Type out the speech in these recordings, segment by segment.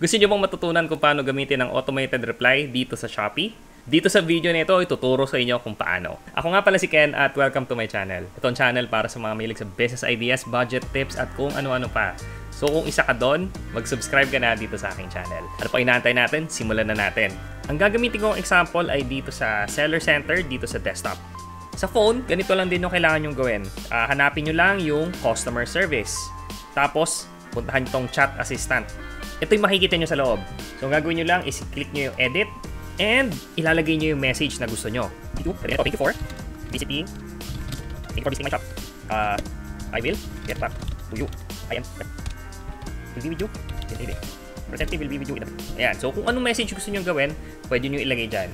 Gusto niyo bang matutunan kung paano gamitin ang automated reply dito sa Shopee? Dito sa video nito, ituturo sa inyo kung paano. Ako nga pala si Ken at welcome to my channel. Ito ang channel para sa mga mahilig sa business ideas, budget tips at kung ano-ano pa. So kung isa ka doon, mag-subscribe ka na dito sa aking channel. Ano pa inaantay natin? Simulan na natin. Ang gagamitin kong example ay dito sa Seller Center, dito sa desktop. Sa phone, ganito lang din yung kailangan nyong gawin. Hanapin nyo lang yung customer service. Tapos, puntahan tong chat assistant. Ito yung makikita nyo sa loob. So, ang gagawin nyo lang is click nyo yung edit and ilalagay nyo yung message na gusto nyo. Thank you for visiting. Thank you for visiting my shop. I will get back to you. I will be with you in a day. Representative will be with you in a day. Ayan. So, kung anong message gusto nyo gawin, pwede nyo ilagay dyan.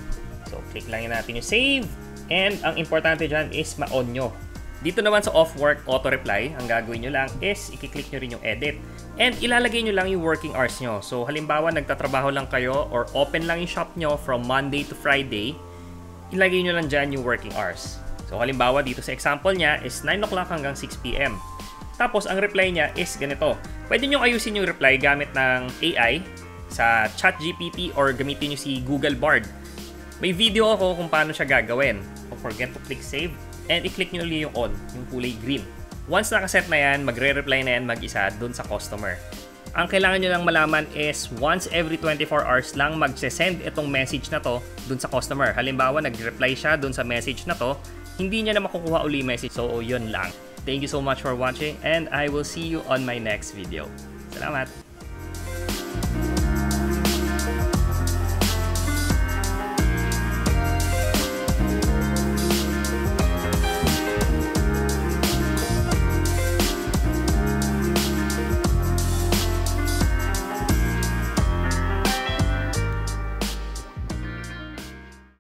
So, click lang natin yung save. And ang importante dyan is ma-on nyo. Dito naman sa off-work auto-reply, ang gagawin nyo lang is i-click nyo rin yung edit. And ilalagay nyo lang yung working hours nyo. So halimbawa nagtatrabaho lang kayo or open lang yung shop nyo from Monday to Friday, ilagay nyo lang dyan yung working hours. So halimbawa dito sa example niya is 9 o'clock hanggang 6 p.m. Tapos ang reply niya is ganito. Pwede nyo ayusin yung reply gamit ng AI sa ChatGPT or gamitin nyo si Google Bard. May video ako kung paano siya gagawin. Don't forget to click save. And i-click nyo ulit yung on, yung kulay green. Once nakaset na yan, magre-reply na yan mag-isa dun sa customer. Ang kailangan nyo lang malaman is once every 24 hours lang magse-send itong message na to dun sa customer. Halimbawa, nag-reply siya dun sa message na to, hindi niya na makukuha uli message. So, yun lang. Thank you so much for watching and I will see you on my next video. Salamat!